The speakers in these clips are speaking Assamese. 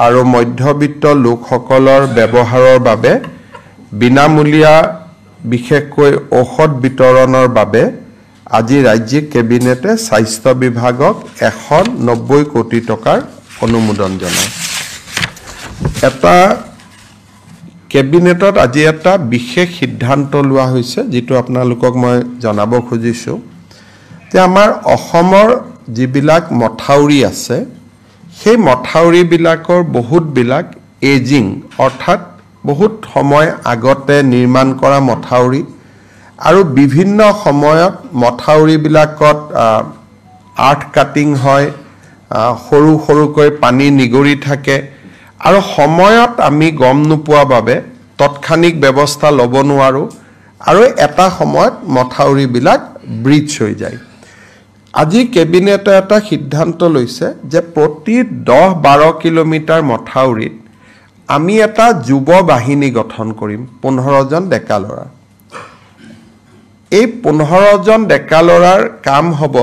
আৰু মধ্যবিত্ত লোকসকলৰ ব্যৱহাৰৰ বাবে বিনামূলীয়া বিশেষকৈ ঔষধ বিতৰণৰ বাবে আজি ৰাজ্যিক কেবিনেটে স্বাস্থ্য বিভাগক 190 কোটি টকাৰ অনুমোদন জনায় এটা কেবিনেটত আজি এটা বিশেষ সিদ্ধান্ত লোৱা হৈছে যেটো আপোনালোকক মই জনাব খুজিছো যে আমাৰ অসমৰ যিবিলাক মথাউৰি আছে সেই মথাউৰি বিলাকৰ বহুত বিলাক এজিং অৰ্থাৎ বহুত সময় আগতে নিৰ্মাণ কৰা মথাউৰি আৰু বিভিন্ন সময়ত মথাউৰি বিলাকত আৰ্থ কাটিং হয় সৰু সৰুকৈ পানী নিগৰি থাকে আৰু সময়ত আমি গম নোপোৱা বাবে তৎক্ষণিক ব্যৱস্থা ল'ব নোৱাৰো আৰু এটা সময়ত মথাউৰি বিলাক ব্ৰিজ হৈ যায় আজি কেবিনেটে এটা সিদ্ধান্ত লৈছে যে প্ৰতি 10-12 কিলোমিটাৰ মথাউৰিত আমি এটা যুৱ বাহিনী গঠন কৰিম 15 জন ডেকা ল'ৰা এই 15 জন ডেকা ল'ৰাৰ কাম হ'ব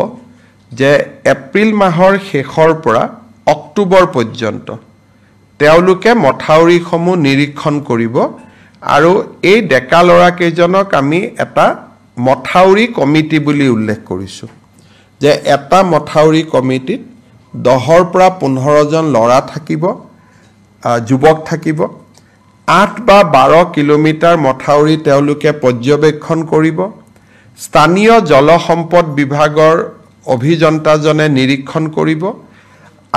যে এপ্ৰিল মাহৰ শেষৰ পৰা অক্টোবৰ পৰ্যন্ত তেওঁলোকে মথাউৰিসমূহ নিৰীক্ষণ কৰিব আৰু এই ডেকা ল'ৰা কেইজনক আমি এটা মথাউৰি কমিটি বুলি উল্লেখ কৰিছো যে এটা মথাউৰি কমিটিত 10 পৰা 15 জন ল'ৰা থাকিব যুৱক থাকিব 8 বা 12 কিলোমিটাৰ মথাউৰি তেওঁলোকে পৰ্যবেক্ষণ কৰিব স্থানীয় জলসম্পদ বিভাগৰ অভিযন্তাজনে নিৰীক্ষণ কৰিব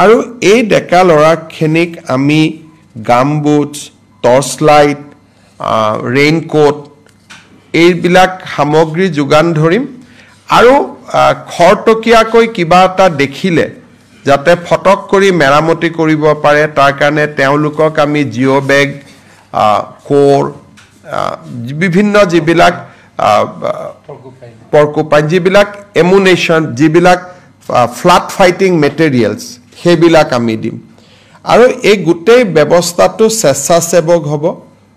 আৰু এই ডেকা ল'ৰাখিনিক আমি গামবুটছ টৰ্চ লাইট ৰেইনকোট এইবিলাক সামগ্ৰী যোগান ধৰিম আৰু খৰটকীয়াকৈ কিবা এটা দেখিলে যাতে ফটক কৰি মেৰামতি কৰিব পাৰে তাৰ কাৰণে তেওঁলোকক আমি জিঅ' বেগ কোৰ বিভিন্ন যিবিলাক পৰ্কুপাইন যিবিলাক এমুনেশ্যন যিবিলাক ফ্লাড ফাইটিং মেটেৰিয়েলছ সেইবিলাক আমি দিম আৰু এই গোটেই ব্যৱস্থাটো স্বেচ্ছাসেৱক হ'ব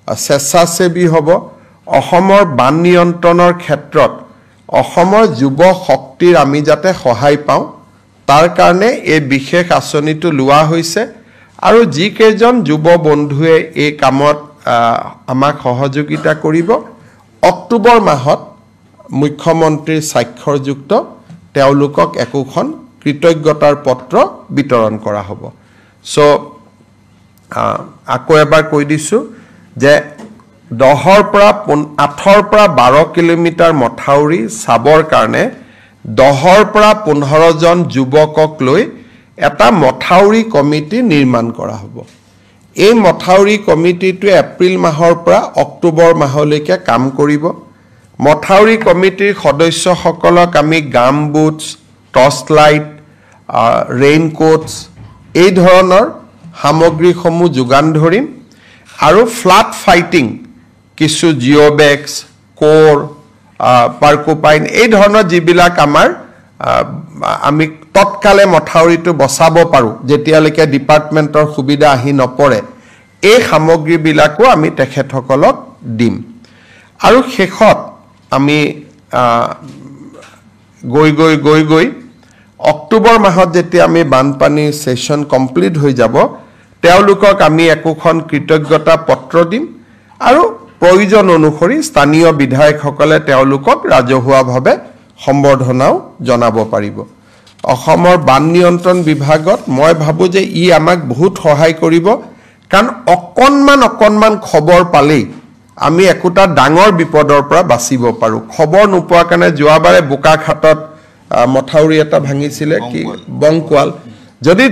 স্বেচ্ছাসেৱী হ'ব অসমৰ বান নিয়ন্ত্ৰণৰ ক্ষেত্ৰত অসমৰ যুৱ শক্তিৰ আমি যাতে সহায় পাওঁ তাৰ কাৰণে এই বিশেষ আঁচনিটো লোৱা হৈছে আৰু যি কেইজন যুৱ বন্ধুৱে এই কামত আমাক সহযোগিতা কৰিব অক্টোবৰ মাহত মুখ্যমন্ত্ৰীৰ স্বাক্ষৰযুক্ত তেওঁলোকক একোখন কৃতজ্ঞতাৰ পত্ৰ বিতৰণ কৰা হ'ব সো আকৌ এবাৰ কৈ দিছো যে 8 পৰা 12 কিলোমিটাৰ মথাউৰি চাবৰ কাৰণে 10 পৰা 15 জন যুৱকক লৈ এটা মথাউৰি কমিটি নিৰ্মাণ কৰা হ'ব এই মথাউৰি কমিটিটো এপ্ৰিল মাহৰ পৰা অক্টোবৰ মাহলৈকে কাম কৰিব মথাউৰি কমিটিৰ সদস্যসকলক আমি গামবুটছ টৰ্চ লাইট ৰেইনকোটছ এই ধৰণৰ সামগ্ৰীসমূহ যোগান ধৰিম আৰু ফ্লাড ফাইটিং কিছু জিঅ' বেগছ কোৰ পাৰ্কুপাইন এই ধৰণৰ যিবিলাক আমাৰ আমি তৎকালে মথাউৰিটো বচাব পাৰো যেতিয়ালৈকে ডিপাৰ্টমেণ্টৰ সুবিধা আহি নপৰে এই সামগ্ৰীবিলাকো আমি তেখেতসকলক দিম আৰু শেষত আমি গৈ অক্টোবৰ মাহত যেতিয়া আমি বানপানী সেশন কমপ্লিট হৈ যাব তেওঁলোকক আমি একোখন কৃতজ্ঞতা পত্ৰ দিম আৰু প্ৰয়োজন অনুসৰি স্থানীয় বিধায়কসকলে তেওঁলোকক ৰাজহুৱাভাৱে সম্বৰ্ধনাও জনাব পাৰিব অসমৰ বান নিয়ন্ত্ৰণ বিভাগত মই ভাবো যে ই আমাক বহুত সহায় কৰিব কাৰণ অকনমান খবৰ পালেই আমি একোটা ডাঙৰ বিপদৰ পৰা বাচিব পাৰো খবৰ নোপোৱা কাৰণে যোৱাবাৰে বোকাখাটত মথাউৰি এটা ভাঙিছিলে কি বংকৱাল যদি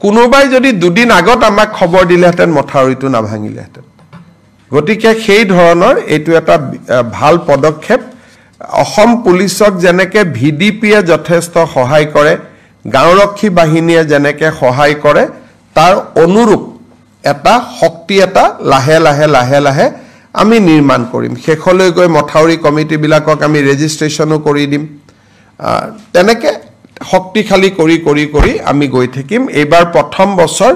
কোনোবাই যদি দুদিন আগত আমাক খবৰ দিলেহেঁতেন মথাউৰিটো নাভাঙিলেহেঁতেন গতিকে সেই ধৰণৰ এইটো এটা ভাল পদক্ষেপ অসম পুলিচক যেনেকে ভিডিপিয়ে যথেষ্ট সহায় কৰে গাঁওৰক্ষী বাহিনীয়ে যেনেকে সহায় কৰে তাৰ অনুৰূপ এটা শক্তি এটা লাহে লাহে আমি নিৰ্মাণ কৰিম শেষলৈ গৈ মথাউৰি কমিটি বিলাকক আমি ৰেজিষ্ট্ৰেচনো কৰি দিম তেনেকে শক্তিশালী কৰি আমি গৈ থাকিম এইবাৰ প্ৰথম বছৰ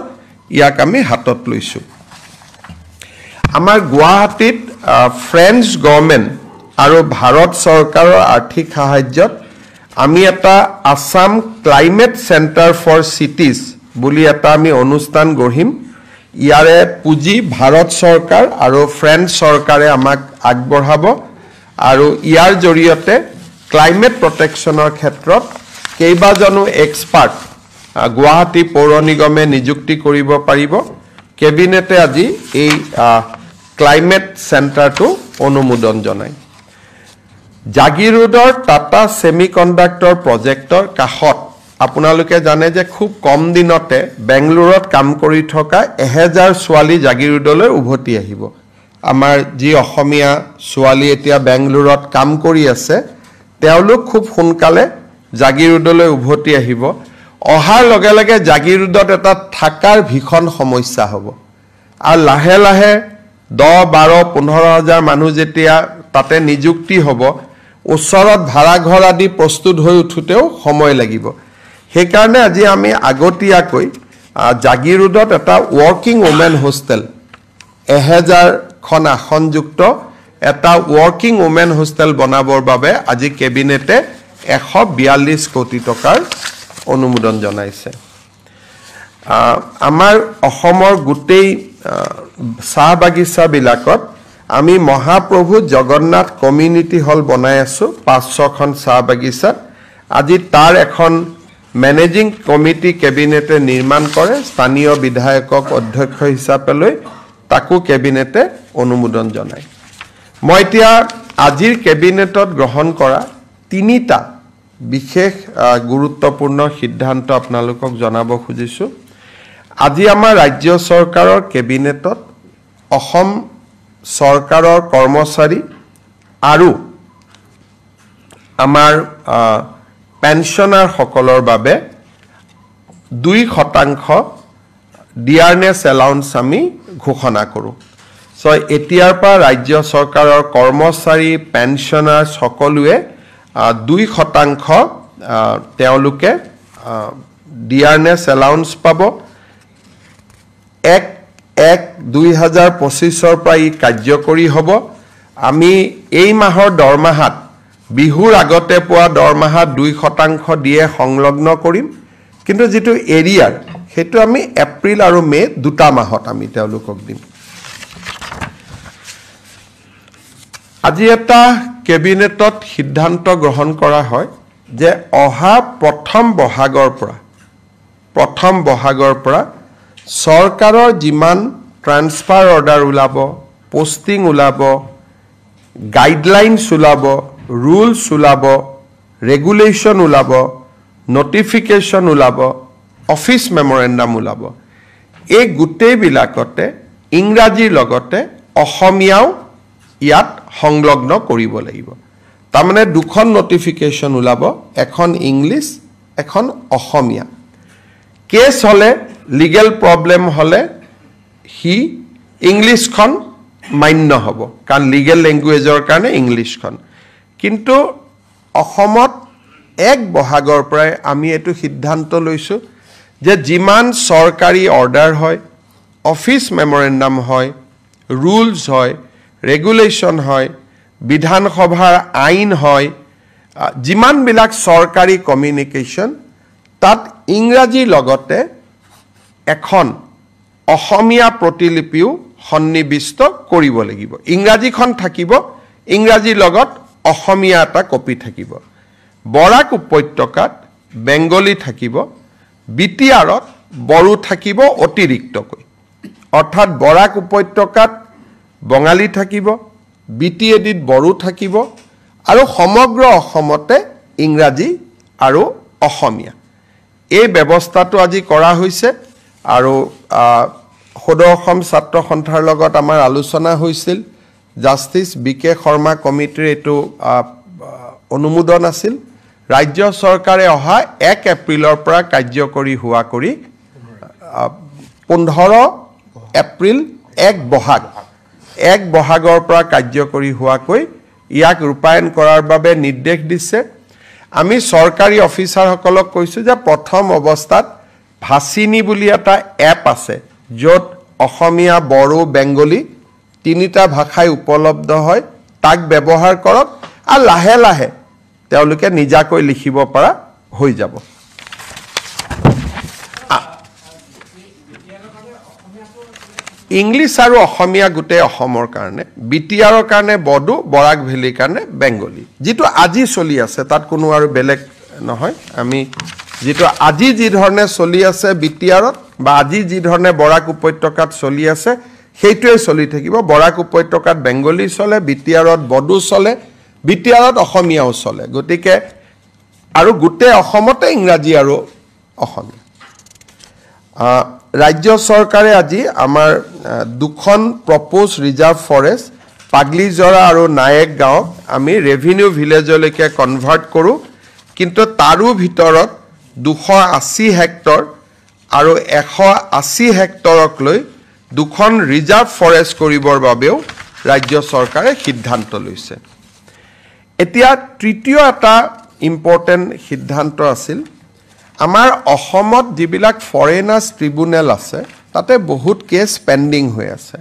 ইয়াক আমি হাতত লৈছো আমাৰ গুৱাহাটীত ফ্ৰেঞ্চ গভৰ্নমেণ্ট আৰু ভাৰত চৰকাৰৰ আৰ্থিক সাহায্যত আমি এটা Assam climate centre for cities বুলি এটা আমি অনুষ্ঠান গঢ়িম ইয়াৰে পুঁজি ভাৰত চৰকাৰ আৰু ফ্ৰেঞ্চ চৰকাৰে আমাক আগবঢ়াব আৰু ইয়াৰ জৰিয়তে ক্লাইমেট প্ৰটেকশ্যনৰ ক্ষেত্ৰত কেইবাজনো এক্সপাৰ্ট গুৱাহাটী পৌৰ নিগমে নিযুক্তি কৰিব পাৰিব কেবিনেটে আজি এই ক্লাইমেট চেণ্টাৰটো অনুমোদন জনায় জাগিৰোডৰ টাটা সেমিকণ্ডাক্টৰ প্ৰজেক্টৰ কাষত আপোনালোকে জানে যে খুব কম দিনতে বেংগলুৰুত কাম কৰি থকা 1000 ছোৱালী জাগিৰোডলৈ উভতি আহিব আমাৰ যি অসমীয়া ছোৱালী এতিয়া বেংগলুৰুত কাম কৰি আছে তেওঁলোক খুব সোনকালে জাগিৰোডলৈ উভতি আহিব অহাৰ লগে লগে জাগিৰোডত এটা থাকাৰ ভীষণ সমস্যা হ'ব আৰু লাহে লাহে 10 12 15000 মানুহ যেতিয়া তাতে নিযুক্তি হ'ব ওচৰত ভাড়া ঘৰ আদি প্ৰস্তুত হৈ উঠুতেও সময় লাগিব সেইকাৰণে আজি আমি আগতীয়াকৈ জাগিৰোডত এটা ৱৰ্কিং ওমেন হোষ্টেল 1000 খন আসনযুক্ত এটা ৱৰ্কিং ওমেন হোষ্টেল বনাবৰ বাবে আজি কেবিনেটে 142 কোটি টকাৰ অনুমোদন জনাইছে আমাৰ অসমৰ গোটেই চাহ বাগিচাবিলাকত আমি মহাপ্ৰভু জগন্নাথ কমিউনিটি হল বনাই আছো 500খন চাহ বাগিচাত আজি তাৰ এখন মেনেজিং কমিটি কেবিনেটে নিৰ্মাণ কৰে স্থানীয় বিধায়কক অধ্যক্ষ হিচাপে লৈ তাকো কেবিনেটে অনুমোদন জনায় মই এতিয়া আজিৰ কেবিনেটত গ্ৰহণ কৰা তিনিটা বিশেষ গুৰুত্বপূৰ্ণ সিদ্ধান্ত আপোনালোকক জনাব খুজিছো আজি আমাৰ ৰাজ্য চৰকাৰৰ কেবিনেটত অসম চৰকাৰৰ কৰ্মচাৰী আৰু আমাৰ পেনশনাৰ সকলৰ বাবে 2% ডিয়াৰনেছ এলাউন্স আমি ঘোষণা কৰোঁ সো এতিয়াৰ পৰা ৰাজ্য চৰকাৰৰ কৰ্মচাৰী পেনশনাৰ সকলোৱে 2% তেওঁলোকে ডিয়াৰনেছ এলাউন্স পাব 1/1/2025 পৰা ই কাৰ্যকৰী হ'ব আমি এই মাহৰ দৰমহাত বিহুৰ আগতে পোৱা দৰমহাত 2% দিয়ে সংলগ্ন কৰিম কিন্তু যেটো এৰিয়াৰ হেতু আমি এপ্ৰিল আৰু মে দুটা মাহত আমি তেওঁলোকক দিম আজি এটা কেবিনেটত সিদ্ধান্ত গ্ৰহণ কৰা হয় যে অহা প্ৰথম বহাগৰ পৰা চৰকাৰৰ যিমান ট্ৰান্সফাৰ অৰ্ডাৰ ওলাব পোষ্টিং ওলাব গাইডলাইনছ ওলাব ৰুলছ ওলাব ৰেগুলেশ্যন ওলাব নটিফিকেশ্যন ওলাব অফিচ মেমৰেণ্ডাম ওলাব এই গোটেইবিলাকতে ইংৰাজীৰ লগতে অসমীয়াও ইয়াত সংলগ্ন কৰিব লাগিব তাৰমানে দুখন নটিফিকেশ্যন ওলাব এখন ইংলিছ এখন অসমীয়া কেছ হলে লিগেল প্ৰবলেম হলে হি ইংলিছখন মান্য হ'ব কাৰণ লিগেল ল্যাঙ্গুৱেজৰ কাৰণে ইংলিছখন কিন্তু অসমত 1 বহাগৰ পৰা আমি এটো সিদ্ধান্ত লৈছো যে যিমান সৰকাৰি অৰ্ডাৰ হয় অফিচ মেমৰেণ্ডাম হয় ৰুলছ হয় ৰেগুলেশ্যন হয় বিধানসভাৰ আইন হয় যিমান বিলাক সৰকাৰি কমিউনিকেশ্যন তাত ইংৰাজীৰ লগতে এখন অসমীয়া প্ৰতিলিপিও সন্নিবিষ্ট কৰিব লাগিব ইংৰাজীখন থাকিব ইংৰাজীৰ লগত অসমীয়া এটা কপি থাকিব বৰাক উপত্যকাত বেংগলী থাকিব বিটিআৰত বড়ো থাকিব অতিৰিক্তকৈ অৰ্থাৎ বৰাক উপত্যকাত বঙালী থাকিব বিটিএডিত বড়ো থাকিব আৰু সমগ্ৰ অসমতে ইংৰাজী আৰু অসমীয়া এই ব্যৱস্থাটো আজি কৰা হৈছে আৰু সদৌ অসম ছাত্ৰ সন্থাৰ লগত আমাৰ আলোচনা হৈছিল জাষ্টিস বিকে শৰ্মা কমিটিৰ এটো অনুমোদন আছিল ৰাজ্য চৰকাৰে অহা 1 এপ্ৰিলৰ পৰা কাৰ্যকৰী হোৱা কৰি 15 এপ্ৰিল 1 বহাগৰ পৰা কাৰ্যকৰী হোৱাকৈ ইয়াক ৰূপায়ণ কৰাৰ বাবে নিৰ্দেশ দিছে আমি সৰকাৰি অফিচাৰ সকলক কৈছো যে প্ৰথম অৱস্থাত ভাসিনী বুলি এটা এপ আছে যত অসমীয়া বড়ো বেংগলী তিনিটা ভাষাই উপলব্ধ হয় তাক ব্যৱহাৰ কৰক আৰু লাহে লাহে তেওঁলোকে নিজাকৈ লিখিব পৰা হৈ যাব ইংলিছ আৰু অসমীয়া গোটেই অসমৰ কাৰণে বিটিআৰৰ কাৰণে বড়ো বৰাক ভেলীৰ কাৰণে বেংগলী যেটো আজি চলি আছে তাত কোনো আৰু বেলেগ নহয় আমি যেটো আজি যি ধৰণে চলি আছে বিটিআৰত বা আজি যি ধৰণে বৰাক উপত্যকাত চলি আছে সেইটোৱে চলি থাকিব বৰাক উপত্যকাত বেংগলী চলে বিটিআৰত বড়ো চলে বিটিআৰত অসমীয়াও চলে গতিকে আৰু গোটেই অসমতে ইংৰাজী আৰু অসমীয়া ৰাজ্য চৰকাৰে আজি আমাৰ দুখন প্ৰপ'জ ৰিজাৰ্ভ ফৰেষ্ট পাগলিজৰা আৰু নায়েক গাঁৱক আমি ৰেভিনিউ ভিলেজলৈকে কনভাৰ্ট কৰোঁ কিন্তু তাৰো ভিতৰত 280 হেক্টৰ আৰু 180 হেক্টৰক লৈ দুখন ৰিজাৰ্ভ ফৰেষ্ট কৰিবৰ বাবেও ৰাজ্য চৰকাৰে সিদ্ধান্ত লৈছে এতিয়া তৃতীয় এটা ইম্পৰ্টেণ্ট সিদ্ধান্ত আছিল আমাৰ অসমত যিবিলাক ফৰেনাৰ্ছ ট্ৰিব্যুনেল আছে তাতে বহুত কেছ পেণ্ডিং হৈ আছে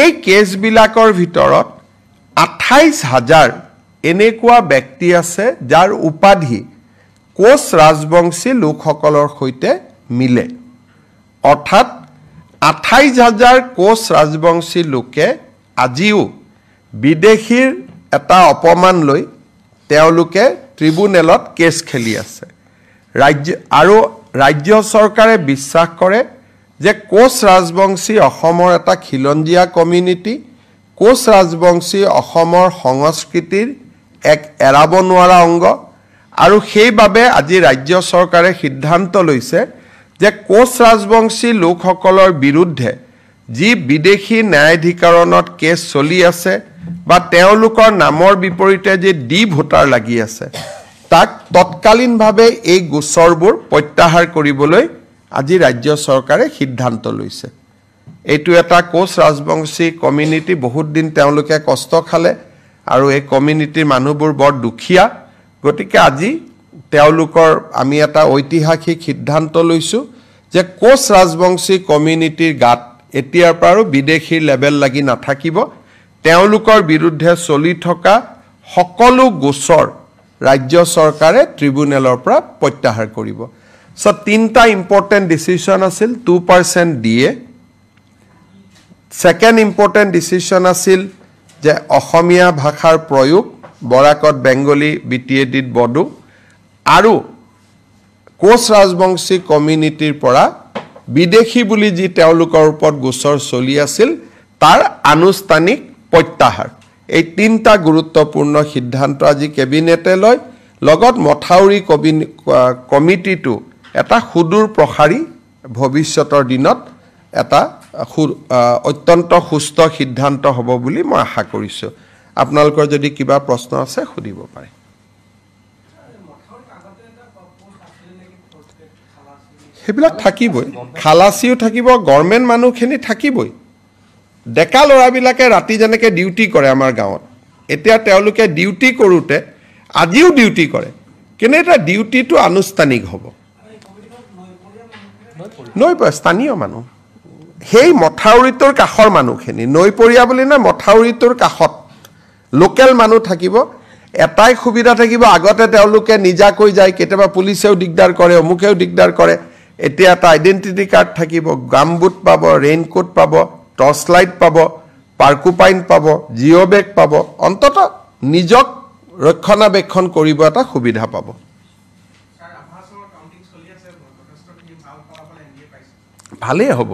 এই কেছবিলাকৰ ভিতৰত 28000 এনেকুৱা ব্যক্তি আছে যাৰ উপাধি কোচ ৰাজবংশী লোকসকলৰ সৈতে মিলে অৰ্থাৎ 28000 কোচ ৰাজবংশী লোকে আজিও বিদেশীৰ এটা অপমান লৈ তেওঁলোকে ট্ৰিব্যুনেলত কেছ খেলি আছে ৰাজ্য চৰকাৰে বিশ্বাস কৰে যে কোচ ৰাজবংশী অসমৰ এটা খিলঞ্জীয়া কমিউনিটি কোচ ৰাজবংশী অসমৰ সংস্কৃতিৰ এক এৰাব নোৱাৰা অংগ আৰু সেইবাবে আজি ৰাজ্য চৰকাৰে সিদ্ধান্ত লৈছে যে কোচ ৰাজবংশী লোকসকলৰ বিৰুদ্ধে যি বিদেশী ন্যায়াধিকৰণত কেছ চলি আছে বা তেওঁলোকৰ নামৰ বিপৰীতে যে ডি ভোটাৰ লাগি আছে তাক তৎকালীনভাৱে এই গোচৰবোৰ প্ৰত্যাহাৰ কৰিবলৈ আজি ৰাজ্য চৰকাৰে সিদ্ধান্ত লৈছে এইটো এটা কোচ ৰাজবংশী কমিউনিটি বহুত দিন তেওঁলোকে কষ্ট খালে আৰু এই কমিউনিটিৰ মানুহবোৰ বৰ দুখীয়া গতিকে আজি তেওঁলোকৰ আমি এটা ঐতিহাসিক সিদ্ধান্ত লৈছো যে কোচ ৰাজবংশী কমিউনিটিৰ গাত এতিয়াৰ পৰা বিদেশীৰ লেভেল লাগি নাথাকিব তেওঁলোকৰ বিৰুদ্ধে চলি থকা সকলো গোচৰ ৰাজ্য চৰকাৰে ট্ৰিব্যুনেলৰ পৰা প্ৰত্যাহাৰ কৰিব সো তিনটা ইম্পৰ্টেণ্ট ডিসিশন আছিল 2% ডিএ সেকেন্ড ইম্পৰ্টেণ্ট ডিসিশন আছিল যে অসমীয়া ভাষাৰ প্ৰয়োগ বৰাকত বেংগলী বিটিএডিত বড়ো আৰু কোচ ৰাজবংশী কমিউনিটিৰ পৰা বিদেশী বুলি যি তেওঁলোকৰ ওপৰত গোচৰ চলি আছিল তাৰ আনুষ্ঠানিক প্ৰত্যাহাৰ এই তিনটা গুৰুত্বপূৰ্ণ সিদ্ধান্ত আজি কেবিনেটে লয় লগত মথাউৰি কমিটিটো এটা সুদূৰ প্ৰসাৰী ভৱিষ্যতৰ দিনত এটা অত্যন্ত সুস্থ সিদ্ধান্ত হ'ব বুলি মই আশা কৰিছো আপোনালোকৰ যদি কিবা প্ৰশ্ন আছে সুধিব পাৰে হেবিলাক থাকিবই খালাসিও থাকিব গভৰ্ণমেণ্ট মানুহখিনি থাকিবই ডেকা লৰাবিলাকে ৰাতি যেনেকৈ ডিউটি কৰে আমাৰ গাঁৱত এতিয়া তেওঁলোকে ডিউটি কৰোঁতে আজিও ডিউটি কৰে কিন্তু এটা ডিউটিটো আনুষ্ঠানিক হ'ব নৈপৰীয়া স্থানীয় মানুহ সেই মথাউৰিটোৰ কাষৰ মানুহখিনি নৈপৰীয়া বুলি না মথাউৰিটোৰ কাষত লোকেল মানুহ থাকিব এটাই সুবিধা থাকিব আগতে তেওঁলোকে নিজাকৈ যায় কেতিয়াবা পুলিচেও দিগদাৰ কৰে অমুকেও দিগদাৰ কৰে এতিয়া এটা আইডেন্টিটি কাৰ্ড থাকিব গামবুট পাব ৰেইনকোট পাব টৰ্চ লাইট পাব পাৰ্কুপাইন পাব জিঅ' বেগ পাব অন্তত নিজক ৰক্ষণাবেক্ষণ কৰিব এটা সুবিধা পাব ভালেই হ'ব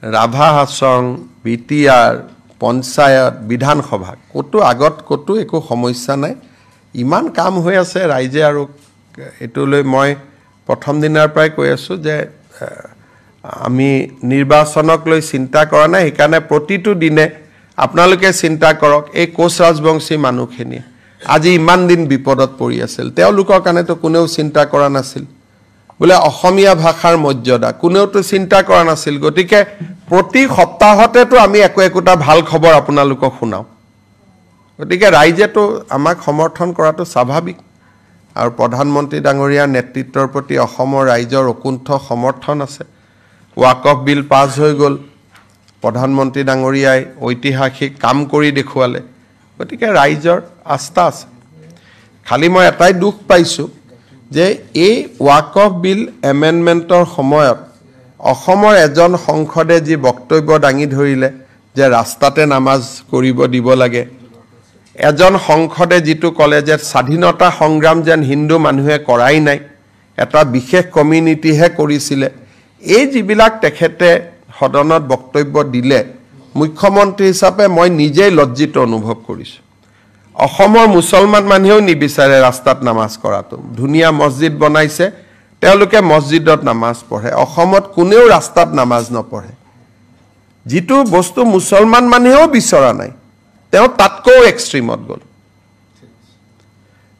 ৰাভা হাছং বিটিআৰ পঞ্চায়ত বিধানসভা কতো আগত কতো একো সমস্যা নাই ইমান কাম হৈ আছে ৰাইজে আৰু এটো লৈ মই প্ৰথম দিনৰ পৰাই কৈ আছো যে আমি নিৰ্বাচনক লৈ চিন্তা কৰা নাই সেইকাৰণে প্ৰতিটো দিনে আপোনালোকে চিন্তা কৰক এই কোচ ৰাজবংশী মানুহখিনি আজি ইমান দিন বিপদত পৰি আছিল তেওঁলোকৰ কাৰণেতো কোনেও চিন্তা কৰা নাছিল বোলে অসমীয়া ভাষাৰ মৰ্যাদা কোনেওতো চিন্তা কৰা নাছিল গতিকে প্ৰতি সপ্তাহতেতো আমি একোটা ভাল খবৰ আপোনালোকক শুনাও গতিকে ৰাইজেতো আমাক সমৰ্থন কৰাটো স্বাভাৱিক আৰু প্ৰধানমন্ত্ৰী ডাঙৰীয়াৰ নেতৃত্বৰ প্ৰতি অসমৰ ৰাইজৰ অকুণ্ঠ সমৰ্থন আছে ওয়াকফ বিল পাছ হৈ গ'ল প্ৰধানমন্ত্ৰী ডাঙৰীয়াই ঐতিহাসিক কাম কৰি দেখুৱালে গতিকে ৰাইজৰ আস্থা আছে খালি মই এটাই দুখ পাইছো যে এই ওয়াকফ বিল এমেণ্ডমেণ্টৰ সময়ত অসমৰ এজন সংসদে যি বক্তব্য দাঙি ধৰিলে যে ৰাস্তাতে নামাজ কৰিব দিব লাগে এজন সংসদে যিটো ক'লে যে স্বাধীনতা সংগ্ৰাম যেন হিন্দু মানুহে কৰাই নাই এটা বিশেষ কমিউনিটিহে কৰিছিলে এই যিবিলাক তেখেতে সদনত বক্তব্য দিলে মুখ্যমন্ত্ৰী হিচাপে মই নিজেই লজ্জিত অনুভৱ কৰিছোঁ অসমৰ মুছলমান মানুহেও নিবিচাৰে ৰাস্তাত নামাজ কৰাটো ধুনীয়া মছজিদ বনাইছে তেওঁলোকে মছজিদত নামাজ পঢ়ে অসমত কোনেও ৰাস্তাত নামাজ নপঢ়ে যিটো বস্তু মুছলমান মানুহেও বিচৰা নাই তেওঁ তাতকৈ এক্সট্ৰিমত গ'ল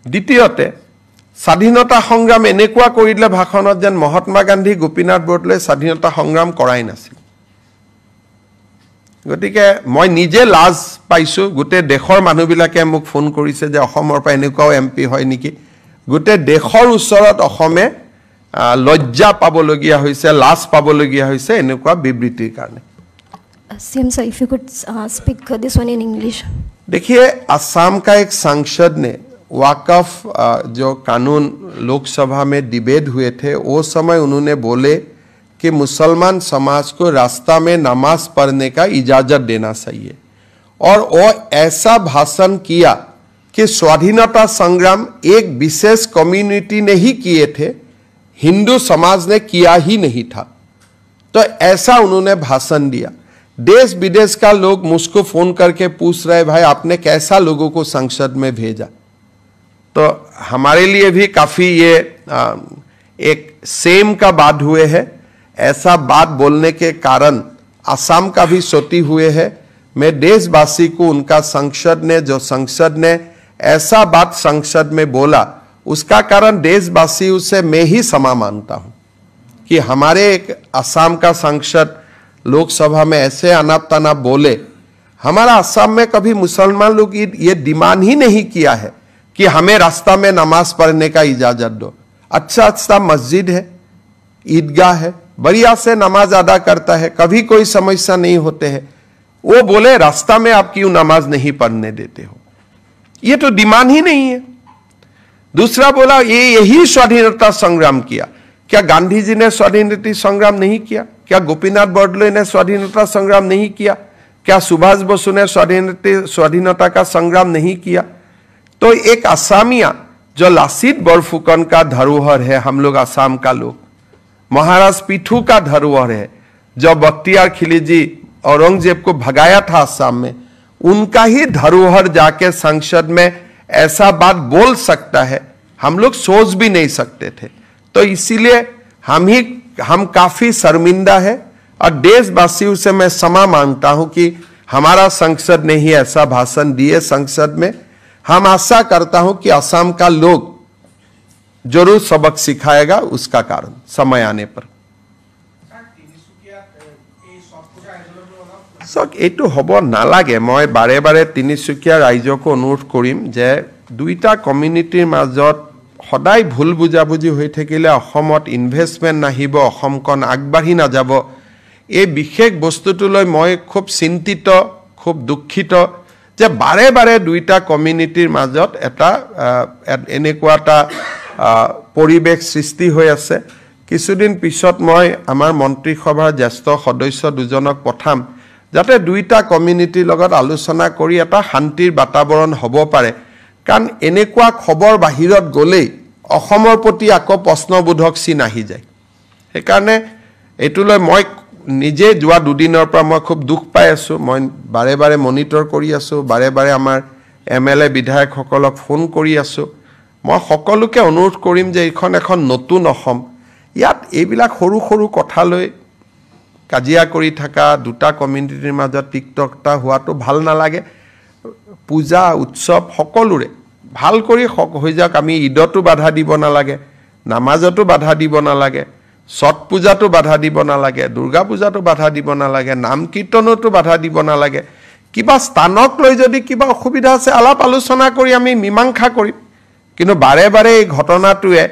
দ্বিতীয়তে স্বাধীনতা সংগ্ৰাম এনেকুৱা কৰি দিলে ভাষণত যেন মহাত্মা গান্ধী গোপীনাথ বৰদলৈ স্বাধীনতা সংগ্ৰাম কৰাই নাছিল গতিকে মই নিজে লাজ পাইছোঁ গোটেই দেশৰ মানুহবিলাকে মোক ফোন কৰিছে যে অসমৰ পৰা এনেকুৱাও এমপি হয় নেকি গোটেই দেশৰ ওচৰত অসমে লজ্জা পাবলগীয়া হৈছে লাজ পাবলগীয়া হৈছে এনেকুৱা বিবৃতিৰ কাৰণে CM sir, if you could speak this one in English. देखिए असम का एक सांसद ने वाकफ जो कानून लोकसभा में डिबेट हुए थे वो समय उन्होंने बोले कि मुसलमान समाज को रास्ता में नमाज पढ़ने का इजाज़त देना चाहिए और वो ऐसा भाषण किया कि स्वाधीनता संग्राम एक विशेष कम्युनिटी ने ही किए थे हिंदू समाज ने किया ही नहीं था तो ऐसा उन्होंने भाषण दिया देश विदेश का लोग मुझको फोन करके पूछ रहे भाई आपने कैसा लोगों को संसद में भेजा तो हमारे लिए भी काफ़ी ये एक सेम का बात हुए है ऐसा बात बोलने के कारण असम का भी क्षति हुए है मैं देशवासी को उनका संसद ने ऐसा बात संसद में बोला उसका कारण देशवासी उसे मैं ही क्षमा मांगता हूँ कि हमारे एक असम का सांसद लोकसभा में ऐसे अनाप तनाप बोले हमारा असम में कभी मुसलमान लोग ये डिमांड ही नहीं किया है कि हमें रास्ता में नमाज पढ़ने का इजाज़त दो अच्छा मस्जिद है ईदगाह है बढ़िया से नमाज अदा करता है कभी कोई समस्या नहीं होते हैं वो बोले रास्ता में आप क्यों नमाज नहीं पढ़ने देते हो ये तो डिमांड ही नहीं है दूसरा बोला यही स्वाधीनता संग्राम किया क्या गांधी जी ने स्वाधीनता संग्राम नहीं किया क्या गोपीनाथ बरदलोई ने स्वाधीनता संग्राम नहीं किया क्या सुभाष बसु ने स्वाधीनता का संग्राम नहीं किया तो एक असामिया जो लासित बरफुकन का धरोहर है हम लोग असम का लोग महाराज पीठू का धरोहर है जो बख्तियार खिलजी औरंगजेब को भगाया था असम में उनका ही धरोहर जाके संसद में ऐसा बात बोल सकता है हम लोग सोच भी नहीं सकते थे तो इसीलिए हम काफ़ी शर्मिंदा है और देशवासियों से मैं क्षमा मांगता हूं कि हमारा संसद ने ही ऐसा भाषण दिए संसद में हम आशा करता हूं कि असम का लोग जरूर सबक सिखाएगा उसका कारण समय आने पर এইটো হ'ব নালাগে মই বাৰে বাৰে তিনিচুকীয়া ৰাইজক অনুৰোধ কৰিম যে দুইটা কমিউনিটিৰ মাজত সদায় ভুল বুজাবুজি হৈ থাকিলে অসমত ইনভেষ্টমেন্ট নাহিব অসমখন আগবাঢ়ি নাযাব এই বিশেষ বস্তুটোলৈ মই খুব চিন্তিত খুব দুঃখিত যে বাৰে বাৰে দুইটা কমিউনিটিৰ মাজত এটা এনেকুৱা এটা পৰিৱেশ সৃষ্টি হৈ আছে কিছুদিন পিছত মই আমাৰ মন্ত্ৰী সভাৰ জ্যেষ্ঠ সদস্য দুজনক পঠাম যাতে দুইটা কমিউনিটিৰ লগত আলোচনা কৰি এটা শান্তিৰ বাতাবৰণ হ'ব পাৰে কাৰণ এনেকুৱা খবৰ বাহিৰত গ'লেই অসমৰ প্ৰতি আকৌ প্ৰশ্নবোধক চিন আহি যায় সেইকাৰণে এইটোলৈ মই নিজে যোৱা দুদিনৰ পৰা মই খুব দুখ পাই আছোঁ মই বাৰে বাৰে মনিটৰ কৰি আছোঁ বাৰে বাৰে আমাৰ MLA বিধায়কসকলক ফোন কৰি আছোঁ মই সকলোকে অনুৰোধ কৰিম যে এইখন এখন নতুন অসম ইয়াত এইবিলাক সৰু সৰু কথালৈ কাজিয়া কৰি থকা দুটা কমিউনিটিৰ মাজত টিকটকটা হোৱাটো ভাল নালাগে পূজা উৎসৱ সকলোৰে ভাল কৰি হৈ যাওক আমি ঈদতো বাধা দিব নালাগে নামাজতো বাধা দিব নালাগে ছট পূজাতো বাধা দিব নালাগে দুৰ্গা পূজাতো বাধা দিব নালাগে নাম কীৰ্তনতো বাধা দিব নালাগে কিবা স্থানক লৈ যদি কিবা অসুবিধা আছে আলাপ আলোচনা কৰি আমি মীমাংসা কৰিম কিন্তু বাৰে বাৰে এই ঘটনাটোৱে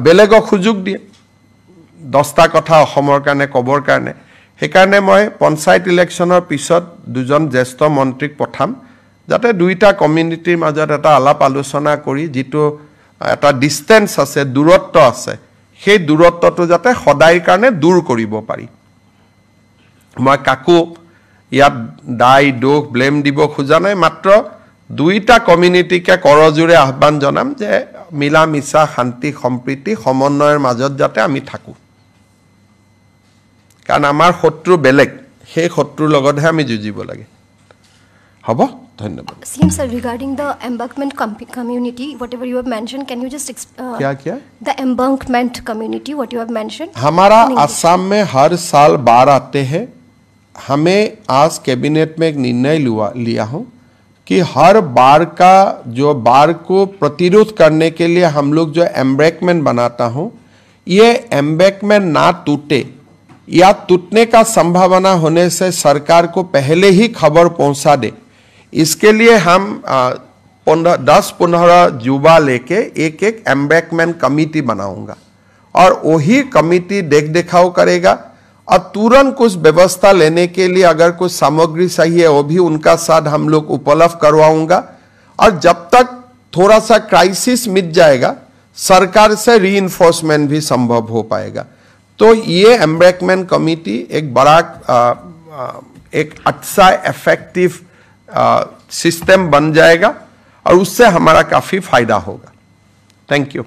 বেলেগক সুযোগ দিয়ে 10টা কথা অসমৰ কাৰণে কবৰ কাৰণে সেইকাৰণে মই পঞ্চায়ত ইলেকশ্যনৰ পিছত দুজন জ্যেষ্ঠ মন্ত্ৰীক পঠাম যাতে দুইটা কমিউনিটিৰ মাজত এটা আলাপ আলোচনা কৰি যিটো এটা ডিস্টেন্স আছে দূৰত্ব আছে সেই দূৰত্বটো যাতে সদায়ৰ কাৰণে দূৰ কৰিব পাৰি মই কাকো ইয়াত দাই দোষ ব্লেম দিব খোজা নাই মাত্ৰ দুইটা কমিউনিটিকে কৰজুৰে আহ্বান জনাম যে মিলা মিছা শান্তি সম্প্ৰীতি সমন্বয়ৰ মাজত যাতে আমি থাকো কাৰণ আমাৰ শত্ৰু বেলেগ সেই শত্ৰুৰ লগতহে আমি যুঁজিব লাগে হ'ব ধন্যবাদ CM sir, regarding the embankment community, whatever you have mentioned, can you just क्या the embankment community, what you have mentioned? हमारा असम में हर साल बाढ़ आते हैं हमें आज कैबिनेट में एक निर्णय लिया हूं कि हर बाढ़ का जो बाढ़ को प्रतिरोध करने के लिए हम लोग जो एम्बैंकमेंट बनाता हूं ये एम्बैंकमेंट ना टूटे या टूटने का संभावना होने से सरकार को पहले ही खबर पहुंचा दे इसके लिए हम 10-15 युवा लेके एक एम्बैंकमेंट कमेटी बनाऊंगा और वही कमेटी देख देखाव करेगा और तुरंत कुछ व्यवस्था लेने के लिए अगर कुछ सामग्री चाहिए वो भी उनका साथ हम लोग उपलब्ध करवाऊंगा और जब तक थोड़ा सा क्राइसिस मिट जाएगा सरकार से रीइंफोर्समेंट भी संभव हो पाएगा तो ये एम्बैंकमेंट कमेटी एक बड़ा एक अच्छा इफेक्टिव सिस्टम बन जाएगा और उससे हमारा काफी फायदा होगा थैंक यू